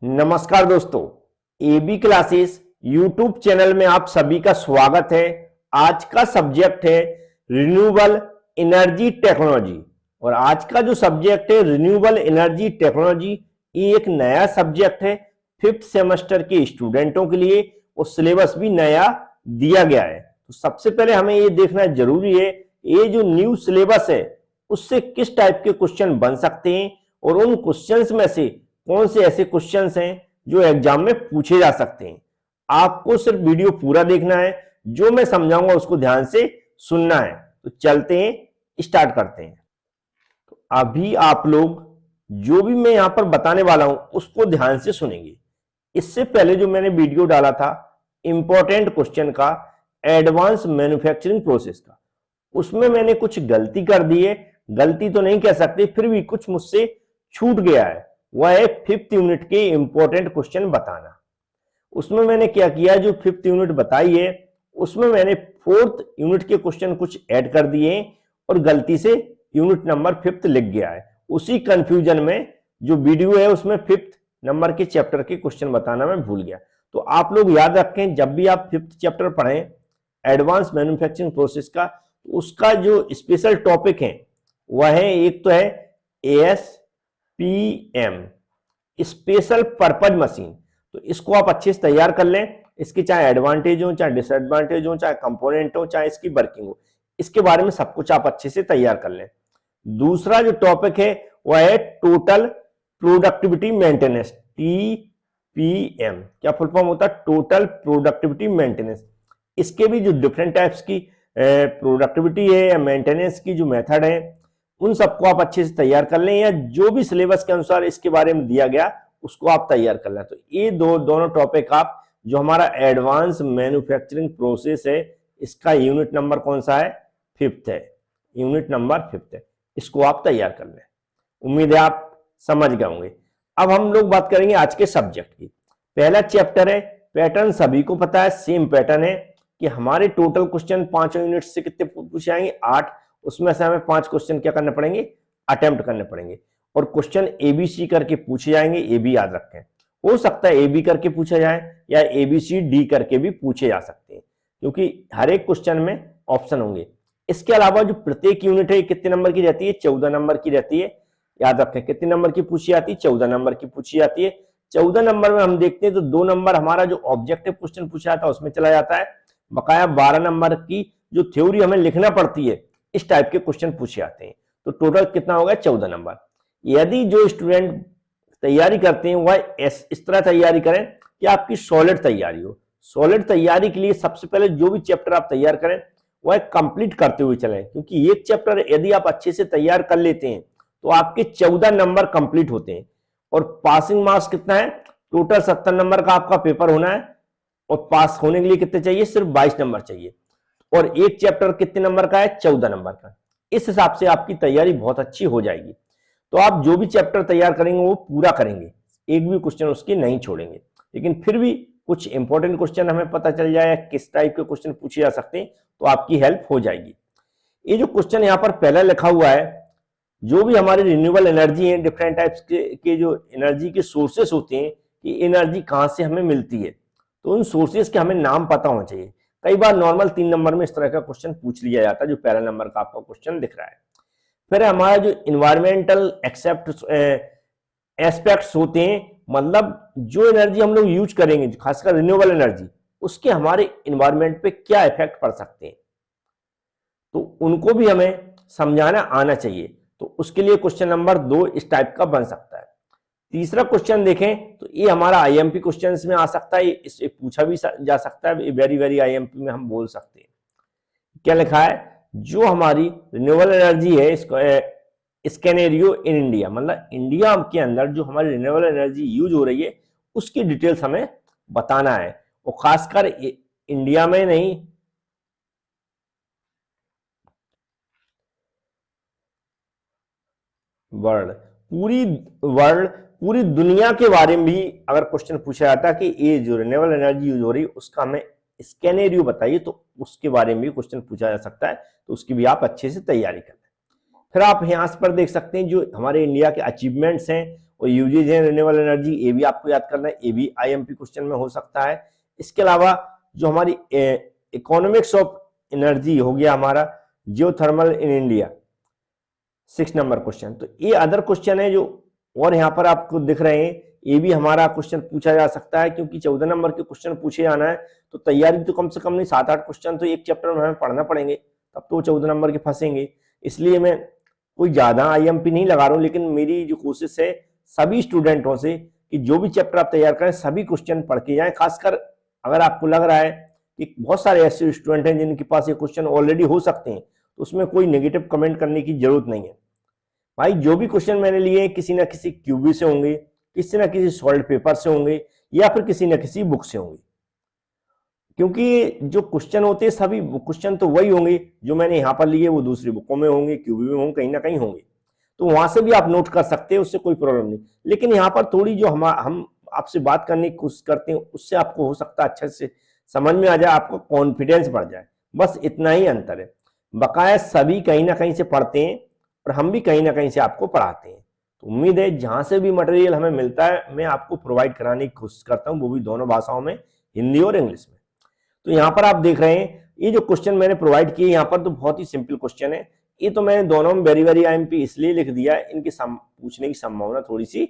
नमस्कार दोस्तों, AB classes YouTube channel में आप सभी का स्वागत है। आज का सब्जेक्ट है रिन्यूएबल एनर्जी टेक्नोलॉजी और आज का जो सब्जेक्ट है रिन्यूएबल एनर्जी टेक्नोलॉजी, ये एक नया सब्जेक्ट है फिफ्थ सेमेस्टर के स्टूडेंटों के लिए और सिलेबस भी नया दिया गया है। तो सबसे पहले हमें ये देखना जरूरी है ये जो न्यू सिलेबस है उससे किस टाइप के क्वेश्चन बन सकते हैं और उन क्वेश्चंस में से कौन से ऐसे क्वेश्चंस हैं जो एग्जाम में पूछे जा सकते हैं। आपको सिर्फ वीडियो पूरा देखना है, जो मैं समझाऊंगा उसको ध्यान से सुनना है। तो चलते हैं, स्टार्ट करते हैं। तो अभी आप लोग जो भी मैं यहां पर बताने वाला हूं उसको ध्यान से सुनेंगे। इससे पहले जो मैंने वीडियो डाला था इंपॉर्टेंट क्वेश्चन का, एडवांस मैन्युफैक्चरिंग प्रोसेस का, उसमें मैंने कुछ गलती कर दी है। गलती तो नहीं कह सकते, फिर भी कुछ मुझसे छूट गया है। वह है फिफ्थ यूनिट के इंपॉर्टेंट क्वेश्चन बताना। उसमें मैंने क्या किया, जो फिफ्थ यूनिट बताई है उसमें मैंने फोर्थ यूनिट के क्वेश्चन कुछ ऐड कर दिए और गलती से यूनिट नंबर फिफ्थ लिख गया है। उसी कंफ्यूजन में जो वीडियो है उसमें फिफ्थ नंबर के चैप्टर के क्वेश्चन बताना मैं भूल गया। तो आप लोग याद रखें, जब भी आप फिफ्थ चैप्टर पढ़ें एडवांस मैन्युफैक्चरिंग प्रोसेस का, तो उसका जो स्पेशल टॉपिक है वह है, एक तो है एएसपीएम, स्पेशल पर्पज मशीन। तो इसको आप अच्छे से तैयार कर लें। इसके चाहे एडवांटेज हो, चाहे डिसएडवांटेज हो, चाहे कंपोनेंट हो, चाहे इसकी वर्किंग हो, इसके बारे में सब कुछ आप अच्छे से तैयार कर लें। दूसरा जो टॉपिक है वह है टोटल प्रोडक्टिविटी मेंटेनेंस, टीपीएम। क्या फुल फॉर्म होता है? Total productivity maintenance. इसके भी जो डिफरेंट टाइप्स की प्रोडक्टिविटी है या मेंटेनेंस की जो मेथड है, उन सबको आप अच्छे से तैयार कर लें, या जो भी सिलेबस के अनुसार इसके बारे में दिया गया उसको आप तैयार कर लें। तो ये दोनों टॉपिक आप, जो हमारा एडवांस मैन्युफैक्चरिंग प्रोसेस है, इसका यूनिट नंबर कौन सा है? फिफ्थ है। यूनिट नंबर फिफ्थ है, इसको आप तैयार कर लें। उम्मीद है आप समझ गए होंगे। अब हम लोग बात करेंगे आज के सब्जेक्ट की। पहला चैप्टर है पैटर्न। सभी को पता है सेम पैटर्न है कि हमारे टोटल क्वेश्चन 5 यूनिट से कितने पूछे आएंगे? 8। उसमें से हमें 5 क्वेश्चन क्या करने पड़ेंगे? अटेम्प्ट करने पड़ेंगे। और क्वेश्चन एबीसी करके पूछे जाएंगे, ये भी याद रखें। हो सकता है एबी करके पूछा जाए या एबीसी डी करके भी पूछे जा सकते हैं, क्योंकि हर एक क्वेश्चन में ऑप्शन होंगे। इसके अलावा जो प्रत्येक यूनिट है कितने नंबर की रहती है? 14 नंबर की रहती है। याद रखें, कितने नंबर की पूछी जाती है? 14 नंबर की पूछी जाती है। 14 नंबर में हम देखते हैं तो 2 नंबर हमारा जो ऑब्जेक्टिव क्वेश्चन पूछा जाता है उसमें चला जाता है। बकाया 12 नंबर की जो थ्योरी हमें लिखना पड़ती है, इस टाइप के क्वेश्चन पूछे जाते हैं। तो टोटल कितना होगा? 14 नंबर। यदि जो स्टूडेंट तैयारी करते हैं वह इस तरह तैयारी करें कि आपकी सॉलिड तैयारी हो। सॉलिड तैयारी के लिए सबसे पहले जो भी चैप्टर आप तैयार करें वह कंप्लीट करते हुए चलें, क्योंकि एक चैप्टर यदि आप अच्छे से तैयार कर लेते हैं तो आपके 14 नंबर कंप्लीट होते हैं। और पासिंग मार्क्स कितना है? टोटल 70 नंबर का आपका पेपर होना है और पास होने के लिए कितने चाहिए? सिर्फ 22 नंबर चाहिए। और एक चैप्टर कितने नंबर का है? 14 नंबर का। इस हिसाब से आपकी तैयारी बहुत अच्छी हो जाएगी। तो आप जो भी चैप्टर तैयार करेंगे वो पूरा करेंगे, एक भी क्वेश्चन उसकी नहीं छोड़ेंगे। लेकिन फिर भी कुछ इंपॉर्टेंट क्वेश्चन हमें पता चल जाए किस टाइप के क्वेश्चन पूछे जा सकते हैं, तो आपकी हेल्प हो जाएगी। ये जो क्वेश्चन यहाँ पर पहला लिखा हुआ है, जो भी हमारी रिन्यूएबल एनर्जी है, डिफरेंट टाइप्स के जो एनर्जी के सोर्सेस होते हैं कि एनर्जी कहाँ से हमें मिलती है, तो उन सोर्सेस के हमें नाम पता होना चाहिए। कई बार नॉर्मल 3 नंबर में इस तरह का क्वेश्चन पूछ लिया जाता है, जो पहला नंबर का आपका क्वेश्चन दिख रहा है। फिर हमारा जो इन्वायरमेंटल एस्पेक्ट्स होते हैं, मतलब जो एनर्जी हम लोग यूज करेंगे, खासकर रिन्यूएबल एनर्जी, उसके हमारे इन्वायरमेंट पे क्या इफेक्ट पड़ सकते हैं, तो उनको भी हमें समझाना आना चाहिए। तो उसके लिए क्वेश्चन नंबर 2 इस टाइप का बन सकता है। तीसरा क्वेश्चन देखें तो ये हमारा आईएमपी क्वेश्चंस में आ सकता है, इससे पूछा भी जा सकता है, वेरी वेरी आईएमपी में हम बोल सकते हैं। क्या लिखा है? जो हमारी रिन्यूएबल एनर्जी है, इसको स्केनेरियो इन इंडिया, मतलब इंडिया के अंदर जो हमारी रिन्यूएबल एनर्जी यूज हो रही है उसकी डिटेल्स हमें बताना है। और खासकर इंडिया में नहीं, पूरी दुनिया के बारे में भी अगर क्वेश्चन पूछा जाता है कि ये जो रिन्यूएबल एनर्जी यूज हो रही है उसका हमें स्केनेरियो बताइए, तो उसके बारे में भी क्वेश्चन पूछा जा सकता है। तो उसकी भी आप अच्छे से तैयारी कर लें। फिर आप यहाँ पर देख सकते हैं जो हमारे इंडिया के अचीवमेंट्स हैं और यूजेज है रिन्यूएबल एनर्जी, ये भी आपको याद करना है, ये भी आईएमपी क्वेश्चन में हो सकता है। इसके अलावा जो हमारी इकोनॉमिक्स ऑफ एनर्जी हो गया हमारा geothermal in India, 6 number question. तो ये अदर क्वेश्चन है जो और यहाँ पर आपको दिख रहे हैं, ये भी हमारा क्वेश्चन पूछा जा सकता है, क्योंकि 14 नंबर के क्वेश्चन पूछे जाना है तो तैयारी तो कम से कम नहीं 7-8 क्वेश्चन तो एक चैप्टर में हमें पढ़ना पड़ेंगे, तब तो 14 नंबर के फंसेंगे। इसलिए मैं कोई ज्यादा आईएमपी नहीं लगा रहा हूँ, लेकिन मेरी जो कोशिश है सभी स्टूडेंटों से कि जो भी चैप्टर आप तैयार करें सभी क्वेश्चन पढ़ के जाएं। खासकर अगर आपको लग रहा है कि बहुत सारे ऐसे स्टूडेंट हैं जिनके पास ये क्वेश्चन ऑलरेडी हो सकते हैं, तो उसमें कोई नेगेटिव कमेंट करने की जरूरत नहीं है। भाई जो भी क्वेश्चन मैंने लिए किसी ना किसी क्यूबी से होंगे, किसी ना किसी सॉल्ड पेपर से होंगे, या फिर किसी ना किसी बुक से होंगे, क्योंकि जो क्वेश्चन होते हैं सभी क्वेश्चन तो वही होंगे जो मैंने यहाँ पर लिए, वो दूसरी बुकों में होंगे, क्यूबी में होंगे, कहीं ना कहीं होंगे, तो वहां से भी आप नोट कर सकते हैं, उससे कोई प्रॉब्लम नहीं। लेकिन यहाँ पर थोड़ी जो हम आपसे बात करने की कोशिश करते हैं उससे आपको हो सकता है अच्छे से समझ में आ जाए, आपको कॉन्फिडेंस बढ़ जाए, बस इतना ही अंतर है। बकाया सभी कहीं ना कहीं से पढ़ते हैं और हम भी कहीं ना कहीं से आपको पढ़ाते हैं। तो उम्मीद है जहां से भी मटेरियल हमें मिलता है मैं आपको प्रोवाइड कराने की कोशिश करता हूं, वो भी दोनों भाषाओं में, हिंदी और इंग्लिश में। तो यहाँ पर आप देख रहे हैं ये जो क्वेश्चन मैंने प्रोवाइड किए यहाँ पर तो बहुत ही सिंपल क्वेश्चन है। ये तो मैंने दोनों में वेरी वेरी आईएमपी इसलिए लिख दिया है, इनके पूछने की संभावना थोड़ी सी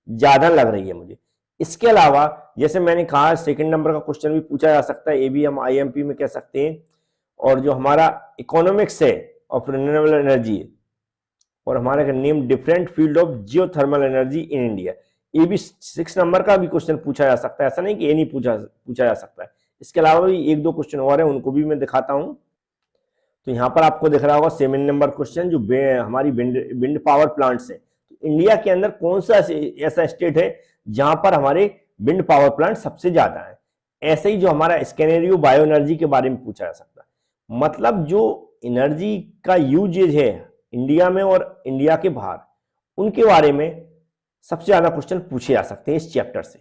ज्यादा लग रही है मुझे। इसके अलावा जैसे मैंने कहा 2 नंबर का क्वेश्चन भी पूछा जा सकता है, ये भी हम आईएमपी में कह सकते हैं। और जो हमारा इकोनॉमिक्स है ऑफ रिन्यूएबल एनर्जी है, और हमारे का name different field of geothermal energy in India, ये भी 6 नंबर का भी क्वेश्चन पूछा जा सकता है, ऐसा नहीं कि ये नहीं पूछा जा सकता है। इसके अलावा भी 1-2 क्वेश्चन और है, उनको भी मैं दिखाता हूं। तो यहाँ पर आपको दिख रहा होगा 7 नंबर क्वेश्चन, जो हमारी विंड पावर प्लांट्स है। तो इंडिया के अंदर कौन सा ऐसा स्टेट है जहां पर हमारे विंड पावर प्लांट सबसे ज्यादा है। ऐसे ही जो हमारा स्केनेरियो बायो एनर्जी के बारे में पूछा जा सकता है, मतलब जो एनर्जी का यूजेज है इंडिया में और इंडिया के बाहर, उनके बारे में सबसे ज्यादा क्वेश्चन पूछे जा सकते हैं इस चैप्टर से,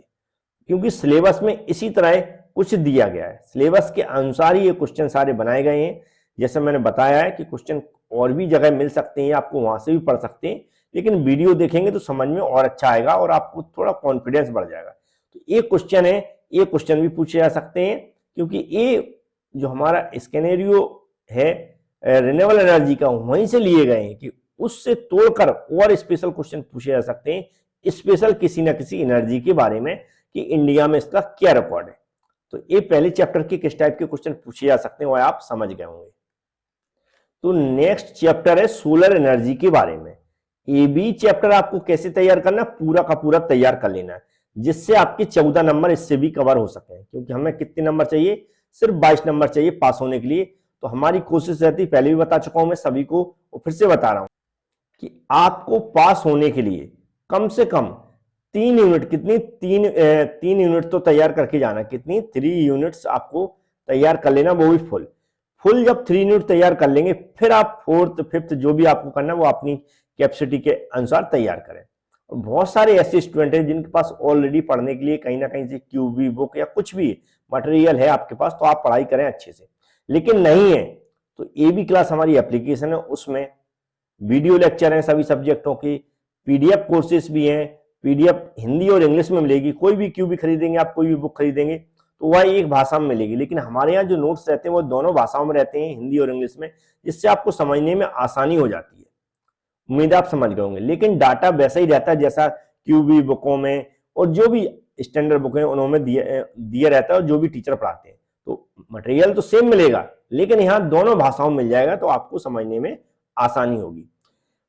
क्योंकि सिलेबस में इसी तरह कुछ दिया गया है, सिलेबस के अनुसार ही ये क्वेश्चन सारे बनाए गए हैं। जैसे मैंने बताया है कि क्वेश्चन और भी जगह मिल सकते हैं, आपको वहां से भी पढ़ सकते हैं, लेकिन वीडियो देखेंगे तो समझ में और अच्छा आएगा और आपको थोड़ा कॉन्फिडेंस बढ़ जाएगा। तो एक क्वेश्चन है, ये क्वेश्चन भी पूछे जा सकते हैं, क्योंकि ये जो हमारा स्केनेरियो है रिन्यूएबल एनर्जी का वहीं से लिए गए हैं कि उससे तोड़कर और स्पेशल क्वेश्चन पूछे जा सकते हैं, स्पेशल किसी ना किसी एनर्जी के बारे में कि इंडिया में इसका क्या रिकॉर्ड है। तो ये पहले चैप्टर के किस टाइप के क्वेश्चन पूछे जा सकते हैं वो आप समझ गए होंगे। तो नेक्स्ट चैप्टर है सोलर एनर्जी के बारे में। ये भी चैप्टर आपको कैसे तैयार करना, पूरा का पूरा तैयार कर लेना है, जिससे आपके 14 नंबर इससे भी कवर हो सके, क्योंकि हमें कितने नंबर चाहिए, सिर्फ 22 नंबर चाहिए पास होने के लिए। तो हमारी कोशिश रहती, पहले भी बता चुका हूं मैं सभी को और फिर से बता रहा हूं कि आपको पास होने के लिए कम से कम 3 यूनिट, कितनी 3 यूनिट तो तैयार करके जाना, कितनी 3 यूनिट्स आपको तैयार कर लेना, वो भी फुल जब 3 यूनिट तैयार कर लेंगे फिर आप 4th 5th जो भी आपको करना वो अपनी कैपेसिटी के अनुसार तैयार करें। और बहुत सारे ऐसे स्टूडेंट हैं जिनके पास ऑलरेडी पढ़ने के लिए कहीं ना कहीं से क्यूबी बुक या कुछ भी मटेरियल है आपके पास, तो आप पढ़ाई करें अच्छे से। लेकिन नहीं है तो ए बी क्लास हमारी एप्लीकेशन है, उसमें वीडियो लेक्चर हैं सभी सब्जेक्टों की, पीडीएफ कोर्सेज भी हैं, पीडीएफ हिंदी और इंग्लिश में मिलेगी। कोई भी क्यूबी खरीदेंगे आप, कोई भी बुक खरीदेंगे तो वह एक भाषा में मिलेगी, लेकिन हमारे यहाँ जो नोट्स रहते हैं वो दोनों भाषाओं में रहते हैं, हिंदी और इंग्लिश में, जिससे आपको समझने में आसानी हो जाती है। उम्मीद आप समझ गए होंगे। लेकिन डाटा वैसा ही रहता है जैसा क्यूबी बुकों में और जो भी स्टैंडर्ड बुक है उन्होंने दिया रहता है और जो भी टीचर पढ़ाते हैं, तो मटेरियल तो सेम मिलेगा, लेकिन यहाँ दोनों भाषाओं में मिल जाएगा, तो आपको समझने में आसानी होगी।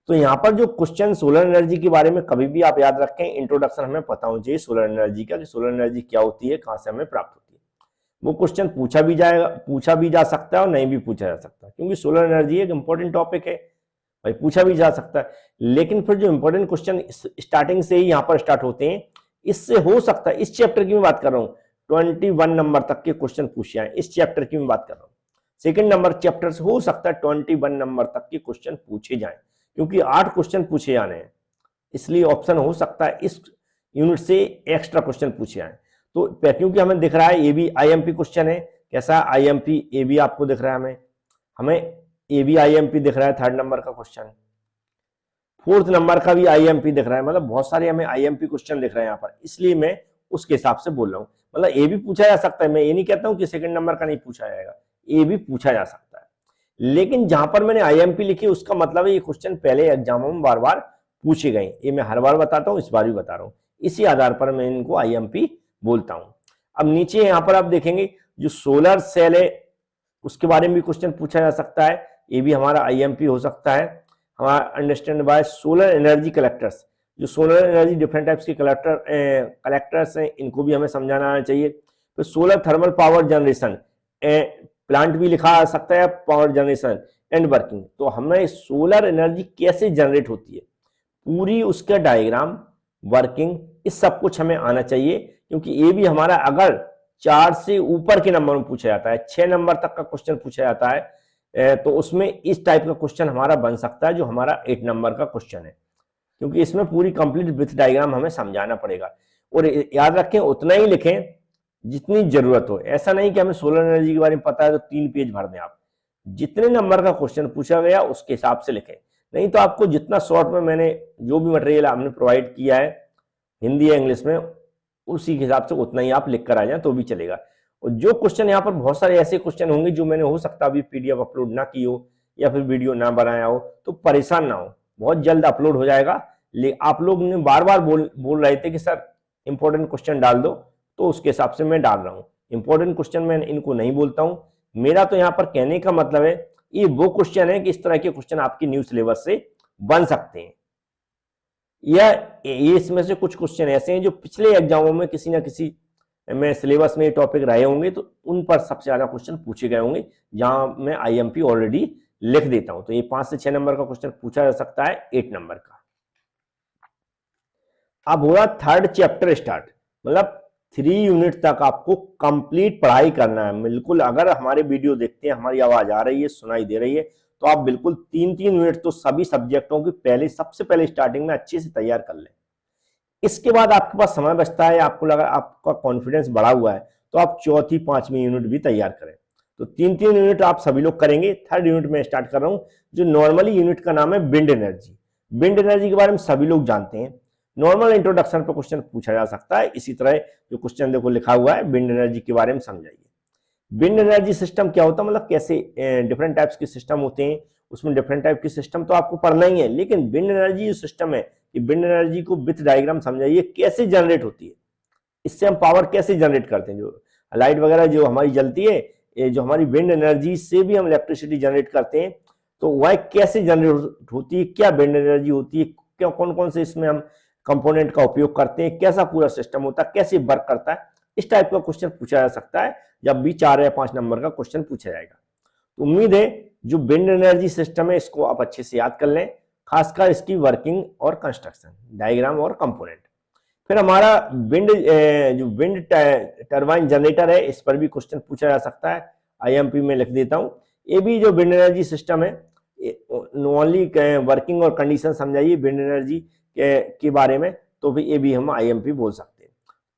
तो यहाँ पर जो क्वेश्चन सोलर एनर्जी के बारे में कभी भी आप याद रखें, इंट्रोडक्शन हमें पता होना चाहिए सोलर एनर्जी का, कि सोलर एनर्जी क्या होती है, कहां से हमें प्राप्त होती है। वो क्वेश्चन पूछा भी जा सकता है और नहीं भी पूछा जा सकता, क्योंकि सोलर एनर्जी एक इंपॉर्टेंट टॉपिक है भाई, पूछा भी जा सकता है। लेकिन फिर जो इंपॉर्टेंट क्वेश्चन स्टार्टिंग से ही यहाँ पर स्टार्ट होते हैं, इससे हो सकता है, इस चैप्टर की मैं बात कर रहा हूँ, 21 नंबर तक के क्वेश्चन पूछे जाए, इस चैप्टर की मैं बात कर रहा हूँ। 2 नंबर चैप्टर से हो सकता है 21 नंबर तक के क्वेश्चन पूछे जाएं, क्योंकि 8 क्वेश्चन पूछे जाने हैं, इसलिए ऑप्शन हो सकता है इस यूनिट से एक्स्ट्रा क्वेश्चन पूछे जाएं। तो क्योंकि हमें दिख रहा है ये भी आईएमपी क्वेश्चन है, कैसा आईएमपी, ये भी आपको दिख रहा है, हमें ये भी आईएमपी दिख रहा है 3rd नंबर का क्वेश्चन। 4th नंबर का भी आईएमपी दिख रहा है, मतलब बहुत सारे हमें आईएमपी क्वेश्चन दिख रहे हैं यहाँ पर, इसलिए मैं उसके हिसाब से बोल रहा हूँ। मतलब ए भी पूछा जा सकता है, मैं ये नहीं कहता हूँ कि 2nd नंबर का नहीं पूछा जाएगा, ए भी पूछा जा सकता है, लेकिन जहां पर मैंने आईएमपी लिखी उसका मतलब है ये क्वेश्चन पहले एग्जामों में बार बार पूछे गए। ये मैं हर बार बताता हूँ, इस बार भी बता रहा हूँ, इसी आधार पर मैं इनको आईएमपी बोलता हूँ। अब नीचे यहाँ पर आप देखेंगे जो सोलर सेल है उसके बारे में भी क्वेश्चन पूछा जा सकता है, ये भी हमारा आईएमपी हो सकता है। हमारा understand by solar energy collectors, जो सोलर एनर्जी डिफरेंट टाइप्स के कलेक्टर्स हैं, इनको भी हमें समझाना आना चाहिए। तो solar thermal power generation plant भी लिखा आ सकता है, पावर जनरेशन एंड वर्किंग, तो हमें सोलर एनर्जी कैसे जनरेट होती है पूरी उसका डायग्राम, वर्किंग, इस सब कुछ हमें आना चाहिए, क्योंकि ये भी हमारा अगर 4 से ऊपर के नंबर में पूछा जाता है, 6 नंबर तक का क्वेश्चन पूछा जाता है, तो उसमें इस टाइप का क्वेश्चन हमारा बन सकता है जो हमारा 8 नंबर का क्वेश्चन है, क्योंकि इसमें पूरी कंप्लीट विथ डायग्राम हमें समझाना पड़ेगा। और याद रखें उतना ही लिखें जितनी जरूरत हो, ऐसा नहीं कि हमें सोलर एनर्जी के बारे में पता है तो 3 पेज भर दें। आप जितने नंबर का क्वेश्चन पूछा गया उसके हिसाब से लिखें, नहीं तो आपको जितना शॉर्ट में मैंने जो भी मटेरियल हमने प्रोवाइड किया है हिंदी या इंग्लिश में, उसी के हिसाब से उतना ही आप लिख कर आ जाए तो भी चलेगा। और जो क्वेश्चन यहाँ पर बहुत सारे ऐसे क्वेश्चन होंगे जो मैंने हो सकता अभी पीडीएफ अपलोड ना की हो या फिर वीडियो ना बनाया हो, तो परेशान ना हो, बहुत जल्द अपलोड हो जाएगा। आप लोग ने बार बार बोल रहे थे कि सर इंपॉर्टेंट क्वेश्चन डाल दो, तो उसके हिसाब से मैं डाल रहा हूँ। इंपॉर्टेंट क्वेश्चन मैं इनको नहीं बोलता हूँ, मेरा तो यहाँ पर कहने का मतलब है ये वो क्वेश्चन है कि इस तरह के क्वेश्चन आपके न्यू सिलेबस से बन सकते हैं, या ये इसमें से कुछ क्वेश्चन ऐसे हैं जो पिछले एग्जामों में किसी ना किसी में सिलेबस में ये टॉपिक रहे होंगे, तो उन पर सबसे ज्यादा क्वेश्चन पूछे गए होंगे, जहां मैं आईएमपी ऑलरेडी लिख देता हूं। तो ये 5 से 6 नंबर का क्वेश्चन पूछा जा सकता है 8 नंबर का। अब हुआ 3rd चैप्टर स्टार्ट, मतलब 3 यूनिट तक आपको कंप्लीट पढ़ाई करना है बिल्कुल। अगर हमारे वीडियो देखते हैं, हमारी आवाज आ रही है, सुनाई दे रही है, तो आप बिल्कुल 3-3 यूनिट तो सभी सब्जेक्टों की पहले सबसे पहले स्टार्टिंग में अच्छे से तैयार कर लें। इसके बाद आपके पास समय बचता है, आपको लगा आपका कॉन्फिडेंस बढ़ा हुआ है, तो आप 4थी 5वीं यूनिट भी तैयार करें। तो 3-3 यूनिट आप सभी लोग करेंगे। 3rd यूनिट में स्टार्ट कर रहा हूं, जो नॉर्मली यूनिट का नाम है विंड एनर्जी। विंड एनर्जी के बारे में सभी लोग जानते हैं, नॉर्मल इंट्रोडक्शन पर क्वेश्चन पूछा जा सकता है। इसी तरह जो क्वेश्चन देखो लिखा हुआ है विंड एनर्जी के बारे में समझाइए। विंड एनर्जी सिस्टम क्या होता है, मतलब कैसे डिफरेंट टाइप्स के सिस्टम होते हैं, उसमें डिफरेंट टाइप के सिस्टम तो आपको पढ़ना ही है, लेकिन विंड एनर्जी जो सिस्टम है, कि विंड एनर्जी को विथ डायग्राम समझाइए कैसे जनरेट होती है, इससे हम पावर कैसे जनरेट करते हैं। जो लाइट वगैरह जो हमारी जलती है, ये जो हमारी विंड एनर्जी से भी हम इलेक्ट्रिसिटी जनरेट करते हैं, तो वह कैसे जनरेट होती है, क्या विंड एनर्जी होती है, क्या कौन कौन से इसमें हम कंपोनेंट का उपयोग करते हैं, कैसा पूरा सिस्टम होता है, कैसे वर्क करता है, इस टाइप का क्वेश्चन पूछा जा सकता है जब भी 4 या 5 नंबर का क्वेश्चन पूछा जाएगा। तो उम्मीद है जो विंड एनर्जी सिस्टम है इसको आप अच्छे से याद कर लें, खासकर इसकी वर्किंग और कंस्ट्रक्शन, डायग्राम और कंपोनेंट। फिर हमारा जो विंड टरबाइन जनरेटर है, इस पर भी क्वेश्चन पूछा जा सकता है, आईएमपी में लिख देता हूं। ये भी जो विंड एनर्जी सिस्टम है, ओनली वर्किंग और कंडीशन समझाइए विंड एनर्जी के बारे में, तो भी ये भी हम आईएमपी बोल सकते हैं।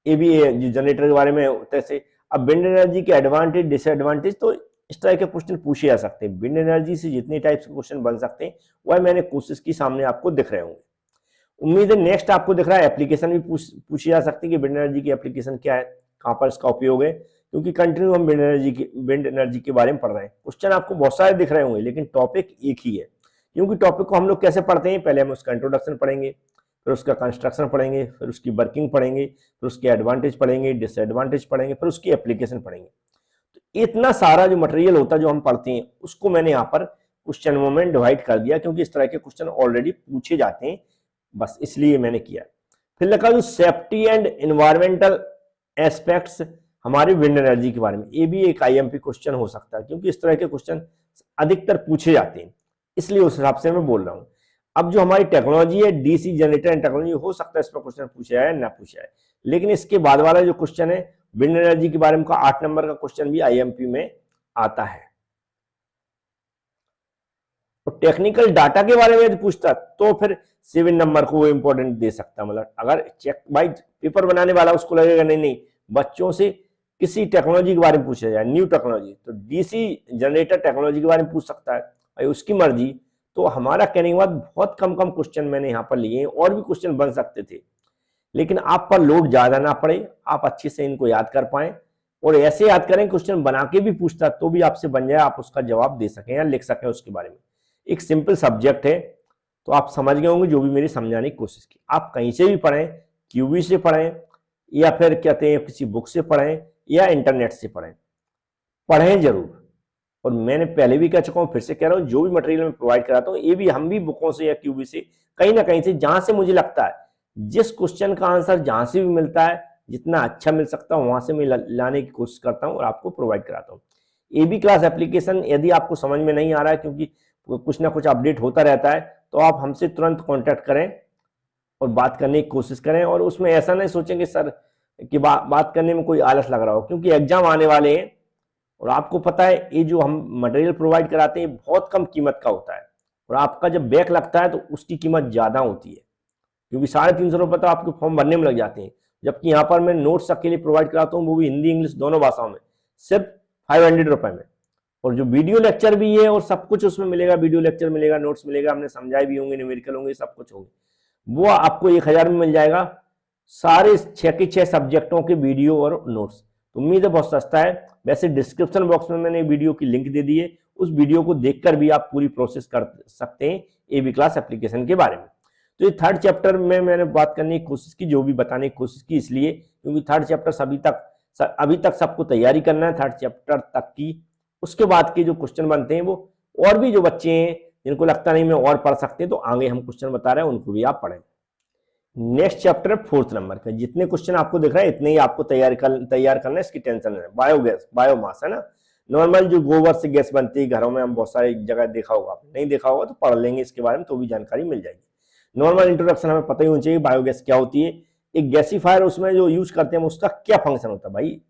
ये भी जो जनरेटर के बारे में तैसे। अब विंड एनर्जी के एडवांटेज डिसएडवांटेज, तो इस तरह के क्वेश्चन पूछे जा सकते हैं। विंड एनर्जी से जितने टाइप्स के क्वेश्चन बन सकते हैं वह मैंने कोशिश की, सामने आपको दिख रहे होंगे। उम्मीद है नेक्स्ट आपको दिख रहा है एप्लीकेशन भी पूछी जा सकती है कि विंड एनर्जी की एप्लीकेशन क्या है, कहां पर इसका उपयोग है, क्योंकि कंटिन्यू हम विंड एनर्जी के बारे में पढ़ रहे हैं। क्वेश्चन आपको बहुत सारे दिख रहे होंगे, लेकिन टॉपिक एक ही है। क्योंकि टॉपिक को हम लोग कैसे पढ़ते हैं, पहले हम उसका इंट्रोडक्शन पढ़ेंगे, फिर उसका कंस्ट्रक्शन पढ़ेंगे, फिर उसकी वर्किंग पढ़ेंगे, फिर उसके एडवांटेज पढ़ेंगे, डिसएडवांटेज पढ़ेंगे, फिर उसकी एप्लीकेशन पढ़ेंगे। तो इतना सारा जो मटेरियल होता है जो हम पढ़ते हैं, उसको मैंने यहाँ पर क्वेश्चनों में डिवाइड कर दिया, क्योंकि इस तरह के क्वेश्चन ऑलरेडी पूछे जाते हैं, बस इसलिए मैंने किया। फिर लिखा जो सेफ्टी एंड एनवायरमेंटल एस्पेक्ट्स हमारे विंड एनर्जी के बारे में, ये भी एक आईएमपी क्वेश्चन हो सकता है, क्योंकि इस तरह के क्वेश्चन अधिकतर पूछे जाते हैं, इसलिए उस हिसाब से मैं बोल रहा हूँ। अब जो हमारी टेक्नोलॉजी है, डीसी जनरेटर एंड टेक्नोलॉजी, हो सकता है इस पर क्वेश्चन पूछा जाए ना पूछा जाए, लेकिन इसके बाद वाला जो क्वेश्चन है विंड एनर्जी के बारे में का 8 नंबर का क्वेश्चन भी आईएमपी में आता है। तो टेक्निकल डाटा के बारे में यदि पूछता तो फिर 7 नंबर को वो इंपॉर्टेंट दे सकता। मतलब अगर चेक भाई पेपर बनाने वाला उसको लगेगा नहीं बच्चों से किसी टेक्नोलॉजी के बारे में पूछा जाए, न्यू टेक्नोलॉजी, तो डीसी जनरेटर टेक्नोलॉजी के बारे में पूछ सकता है, भाई उसकी मर्जी। तो हमारा कहने के बाद बहुत कम कम क्वेश्चन मैंने यहाँ पर लिए हैं, और भी क्वेश्चन बन सकते थे, लेकिन आप पर लोड ज्यादा ना पड़े, आप अच्छे से इनको याद कर पाए, और ऐसे याद करें क्वेश्चन बना के भी पूछता तो भी आपसे बन जाए, आप उसका जवाब दे सकें या लिख सकें उसके बारे में। एक सिंपल सब्जेक्ट है, तो आप समझ गए होंगे जो भी मेरी समझाने की कोशिश की। आप कहीं से भी पढ़ें, क्यूबी से पढ़ें या फिर कहते हैं किसी बुक से पढ़ें या इंटरनेट से पढ़ें जरूर। और मैंने पहले भी कह चुका हूं, फिर से कह रहा हूं, जो भी मटेरियल मैं प्रोवाइड कराता हूं ये भी हम भी बुकों से या क्यूबी से कहीं ना कहीं से, जहां से मुझे लगता है जिस क्वेश्चन का आंसर जहां से भी मिलता है, जितना अच्छा मिल सकता है वहां से मैं लाने की कोशिश करता हूं और आपको प्रोवाइड कराता हूं। एबी क्लास एप्लीकेशन यदि आपको समझ में नहीं आ रहा है, क्योंकि कुछ ना कुछ अपडेट होता रहता है, तो आप हमसे तुरंत कॉन्टैक्ट करें और बात करने की कोशिश करें। और उसमें ऐसा नहीं सोचेंगे सर कि बात करने में कोई आलस लग रहा हो, क्योंकि एग्जाम आने वाले हैं और आपको पता है ये जो हम मटेरियल प्रोवाइड कराते हैं बहुत कम कीमत का होता है, और आपका जब बैक लगता है तो उसकी कीमत ज्यादा होती है, क्योंकि 350 रुपये तो आपके फॉर्म भरने में लग जाते हैं। जबकि यहाँ पर मैं नोट्स अकेले प्रोवाइड कराता हूँ, वो भी हिंदी इंग्लिश दोनों भाषाओं में, सिर्फ 500 रुपये में। और जो वीडियो लेक्चर भी है और सब कुछ उसमें मिलेगा, वीडियो लेक्चर मिलेगा, नोट्स मिलेगा, हमने समझाए भी होंगे, न्यूमेरिकल होंगे, सब कुछ होंगे, वो आपको 1000 में मिल जाएगा। सारे 6 के 6 सब्जेक्टों के वीडियो और नोट्स। तो उम्मीद है बहुत सस्ता है। वैसे डिस्क्रिप्शन बॉक्स में मैंने वीडियो की लिंक दे दी है, उस वीडियो को देखकर भी आप पूरी प्रोसेस कर सकते हैं एबी क्लास एप्लीकेशन के बारे में। तो ये 3rd चैप्टर में मैंने बात करने की कोशिश की, जो भी बताने की कोशिश की, इसलिए क्योंकि 3rd चैप्टर अभी तक सबको तैयारी करना है 3rd चैप्टर तक की। उसके बाद के जो क्वेश्चन बनते हैं वो, और भी जो बच्चे हैं जिनको लगता नहीं मैं और पढ़ सकते, तो आगे हम क्वेश्चन बता रहे हैं, उनको भी आप पढ़ें। नेक्स्ट चैप्टर 4th नंबर का, जितने क्वेश्चन आपको दिख रहा है इतने ही आपको तैयार करना है, इसकी टेंशन नहीं है। बायोगैस, बायोमास है ना, नॉर्मल जो गोबर से गैस बनती है घरों में, हम बहुत सारी जगह देखा होगा, आपने नहीं देखा होगा तो पढ़ लेंगे इसके बारे में, तो भी जानकारी मिल जाएगी। नॉर्मल इंट्रोडक्शन हमें पता ही होना चाहिए बायोगैस क्या होती है, एक गैसीफायर उसमें जो यूज करते हैं उसका क्या फंक्शन होता है। भाई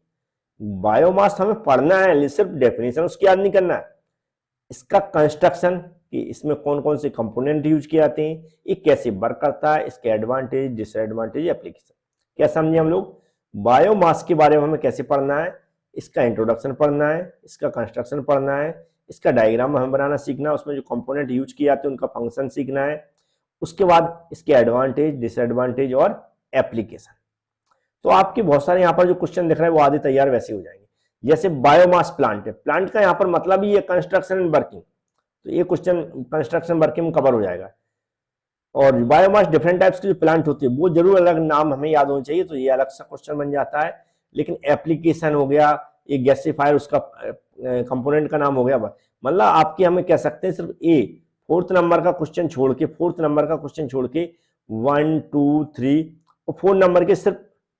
बायोमास हमें पढ़ना है, सिर्फ डेफिनेशन उसकी याद नहीं करना है, इसका कंस्ट्रक्शन कि इसमें कौन कौन से कंपोनेंट यूज किए जाते हैं, ये कैसे वर्क करता है, इसके एडवांटेज, डिसएडवांटेज, एप्लीकेशन क्या समझे हम लोग। बायोमास के बारे में हमें कैसे पढ़ना है, इसका इंट्रोडक्शन पढ़ना है, इसका कंस्ट्रक्शन पढ़ना है, इसका डायग्राम हमें बनाना सीखना है, उसमें जो कंपोनेंट यूज किए जाते हैं उनका फंक्शन सीखना है, उसके बाद इसके एडवांटेज, डिसएडवांटेज और एप्लीकेशन। तो आपके बहुत सारे यहाँ पर जो क्वेश्चन दिख रहे हैं वो आधे तैयार वैसे हो जाएंगे। जैसे बायोमास प्लांट है, प्लांट का यहाँ पर मतलब ही है कंस्ट्रक्शन एंड वर्किंग, तो ये क्वेश्चन कंस्ट्रक्शन वर्किंग कवर हो जाएगा। और बायोमास डिफरेंट टाइप्स की जो प्लांट होती है वो जरूर अलग नाम हमें याद होना चाहिए, तो ये अलग सा क्वेश्चन बन जाता है। लेकिन एप्लीकेशन हो गया, ये गैसीफायर उसका कंपोनेंट का नाम हो गया, मतलब आपके हमें कह सकते हैं सिर्फ 4th नंबर का क्वेश्चन छोड़ के 4th नंबर का क्वेश्चन छोड़ के 1, 2, 3 और 4 नंबर के सिर्फ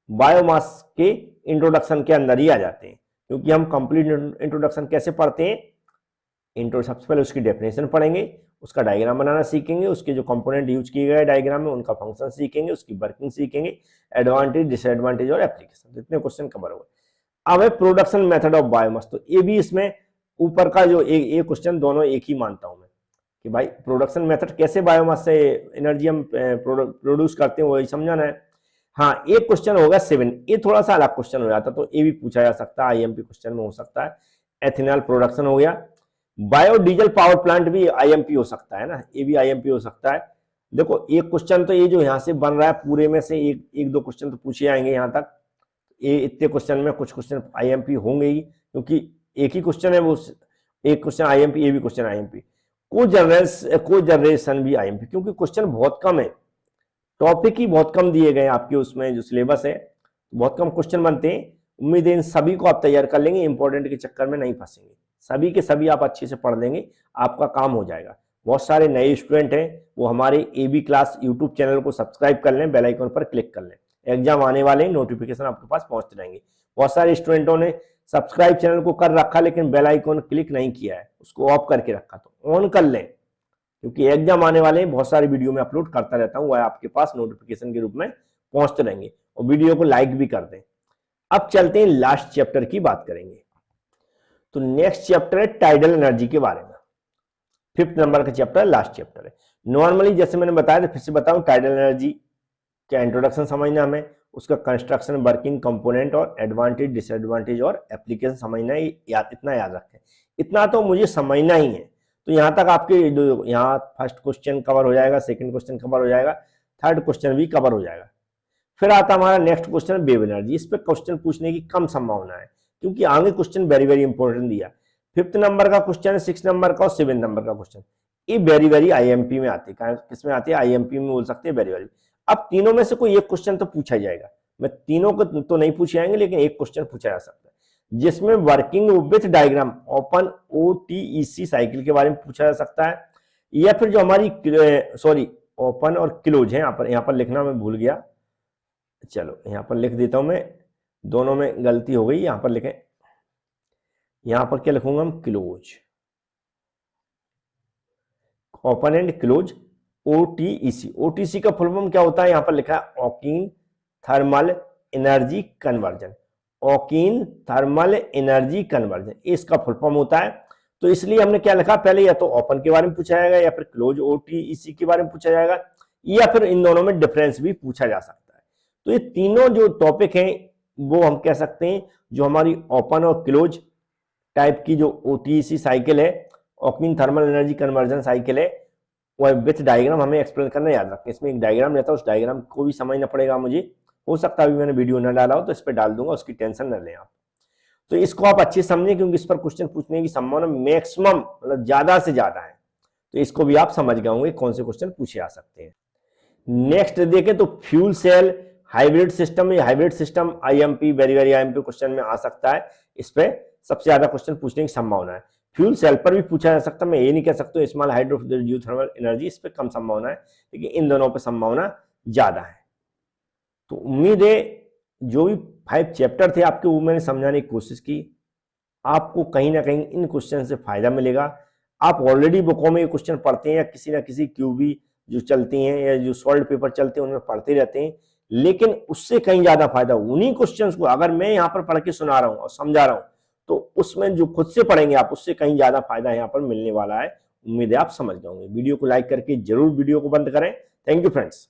बायोमास के इंट्रोडक्शन के अंदर ही आ जाते हैं। क्योंकि हम कंप्लीट इंट्रोडक्शन कैसे पढ़ते हैं, सबसे पहले उसकी डेफिनेशन पढ़ेंगे, उसका डायग्राम बनाना सीखेंगे, उसके जो कंपोनेंट यूज किए गए डायग्राम में उनका फंक्शन सीखेंगे, उसकी वर्किंग सीखेंगे, एडवांटेज, डिसएडवांटेज और एप्लीकेशन, इतने क्वेश्चन कवर हुए। अब है प्रोडक्शन मेथड ऑफ बायोमास, तो ये भी इसमें ऊपर का जो एक क्वेश्चन दोनों एक ही मानता हूं मैं कि भाई प्रोडक्शन मेथड कैसे बायोमास से एनर्जी हम प्रोड्यूस करते हैं वही समझाना है। हाँ, एक क्वेश्चन होगा 7, ये थोड़ा सा अलग क्वेश्चन हो जाता, तो ये भी पूछा जा सकता है, आईएमपी क्वेश्चन में हो सकता है। एथेनॉल प्रोडक्शन हो गया, बायोडीजल पावर प्लांट भी आईएमपी हो सकता है ना, ये भी आईएमपी हो सकता है। देखो एक क्वेश्चन तो ये जो यहाँ से बन रहा है पूरे में से एक दो क्वेश्चन तो पूछे आएंगे यहाँ तक, ये इतने क्वेश्चन में कुछ क्वेश्चन आईएमपी होंगे ही, क्योंकि एक ही क्वेश्चन है वो, एक क्वेश्चन आईएमपी, ये भी क्वेश्चन आईएमपी। को जनरेशन भी आईएमपी, क्योंकि क्वेश्चन बहुत कम है, टॉपिक ही बहुत कम दिए गए आपके उसमें जो सिलेबस है, बहुत कम क्वेश्चन बनते हैं। उम्मीद है इन सभी को आप तैयार कर लेंगे, इंपॉर्टेंट के चक्कर में नहीं फंसेंगे, सभी के सभी आप अच्छे से पढ़ लेंगे, आपका काम हो जाएगा। बहुत सारे नए स्टूडेंट हैं वो हमारे एबी क्लास यूट्यूब चैनल को सब्सक्राइब कर लें, बेल आइकन पर क्लिक कर लें, एग्जाम आने वाले नोटिफिकेशन आपके पास पहुंचते रहेंगे। बहुत सारे स्टूडेंटों ने सब्सक्राइब चैनल को कर रखा लेकिन बेल आइकन क्लिक नहीं किया है, उसको ऑफ करके रखा, तो ऑन कर लें, क्योंकि एग्जाम आने वाले हैं। बहुत सारी वीडियो में अपलोड करता रहता हूं, वह आपके पास नोटिफिकेशन के रूप में पहुंचते रहेंगे, और वीडियो को लाइक भी कर दें। अब चलते हैं लास्ट चैप्टर की बात करेंगे। तो नेक्स्ट चैप्टर है टाइडल एनर्जी के बारे में, 5th नंबर का चैप्टर, लास्ट चैप्टर है। नॉर्मली जैसे मैंने बताया था, फिर से बताऊं, टाइडल एनर्जी का इंट्रोडक्शन समझना हमें, उसका कंस्ट्रक्शन, वर्किंग, कंपोनेंट और एडवांटेज, डिसएडवांटेज और एप्लीकेशन समझना है, इतना याद रखें, इतना तो मुझे समझना ही है। तो तो यहाँ तक आपके यहाँ फर्स्ट क्वेश्चन कवर हो जाएगा, सेकंड क्वेश्चन कवर हो जाएगा, थर्ड क्वेश्चन भी कवर हो जाएगा। फिर आता हमारा नेक्स्ट क्वेश्चन वेव एनर्जी। इस पे क्वेश्चन पूछने की कम संभावना है क्योंकि आगे क्वेश्चन वेरी वेरी इंपॉर्टेंट दिया। 5th नंबर का क्वेश्चन है, 6 नंबर का और 7 नंबर का क्वेश्चन, ये वेरी वेरी आईएमपी में आती है। किसमें आती है? आईएमपी में बोल सकते हैं, वेरी वेरी। अब तीनों में से कोई एक क्वेश्चन तो पूछा जाएगा, मैं तीनों को तो नहीं पूछे जाएंगे लेकिन एक क्वेश्चन पूछा जा सकता है जिसमें working with diagram open ओटीईसी cycle के बारे में पूछा जा सकता है, या फिर जो हमारी सॉरी ओपन और क्लोज है, यहाँ पर लिखना मैं भूल गया, चलो यहाँ पर लिख देता हूं मैं, दोनों में गलती हो गई। यहाँ पर लिखें, यहाँ पर क्या लिखूंगा हम? Close, open and close OTEC. OTC का फुल फॉर्म क्या होता है? यहाँ पर लिखा है ocean thermal energy conversion. Ocean thermal energy conversion इसका फुल फॉर्म होता है। तो इसलिए हमने क्या लिखा, पहले या तो ओपन के बारे में पूछा जाएगा या फिर क्लोज ओटीईसी के बारे में पूछा जाएगा, या फिर इन दोनों में डिफरेंस भी पूछा जा सकता है। तो ये तीनों जो टॉपिक हैं वो हम कह सकते हैं जो हमारी ओपन और क्लोज टाइप की जो ओटीईसी साइकिल है, ocean thermal energy conversion cycle है, वो विथ डायग्राम हमें एक्सप्लेन करना याद रखें। इसमें एक डायग्राम रहता है, उस डायग्राम को भी समझना पड़ेगा मुझे। हो सकता है अभी मैंने वीडियो न डाला हो तो इस पर डाल दूंगा, उसकी टेंशन न लें आप। तो इसको आप अच्छे समझें क्योंकि इस पर क्वेश्चन पूछने की संभावना मैक्सिमम मतलब ज्यादा से ज्यादा है। तो इसको भी आप समझ गए होंगे कौन से क्वेश्चन पूछे आ सकते हैं। नेक्स्ट देखें तो फ्यूल सेल हाइब्रिड सिस्टम, या hybrid system IMP very very IMP question में आ सकता है। इस पे सबसे ज्यादा क्वेश्चन पूछने की संभावना है। फ्यूल सेल पर भी पूछा जा सकता है, मैं ये नहीं कह सकता स्मॉल हाइड्रो जियोथर्मल एनर्जी, इस पे कम संभावना है, लेकिन इन दोनों पे संभावना ज्यादा है। तो उम्मीद है जो भी 5 चैप्टर थे आपके वो मैंने समझाने की कोशिश की, आपको कहीं ना कहीं इन क्वेश्चन से फायदा मिलेगा। आप ऑलरेडी बुकों में ये क्वेश्चन पढ़ते हैं या किसी ना किसी क्यूबी जो चलती हैं या जो सॉल्व पेपर चलते हैं उनमें पढ़ते रहते हैं, लेकिन उससे कहीं ज्यादा फायदा उन्हीं क्वेश्चंस को अगर मैं यहाँ पर पढ़ के सुना रहा हूँ और समझा रहा हूँ तो उसमें जो खुद से पढ़ेंगे आप उससे कहीं ज्यादा फायदा यहाँ पर मिलने वाला है। उम्मीद है आप समझ गए होंगे। वीडियो को लाइक करके जरूर वीडियो को बंद करें। Thank you friends.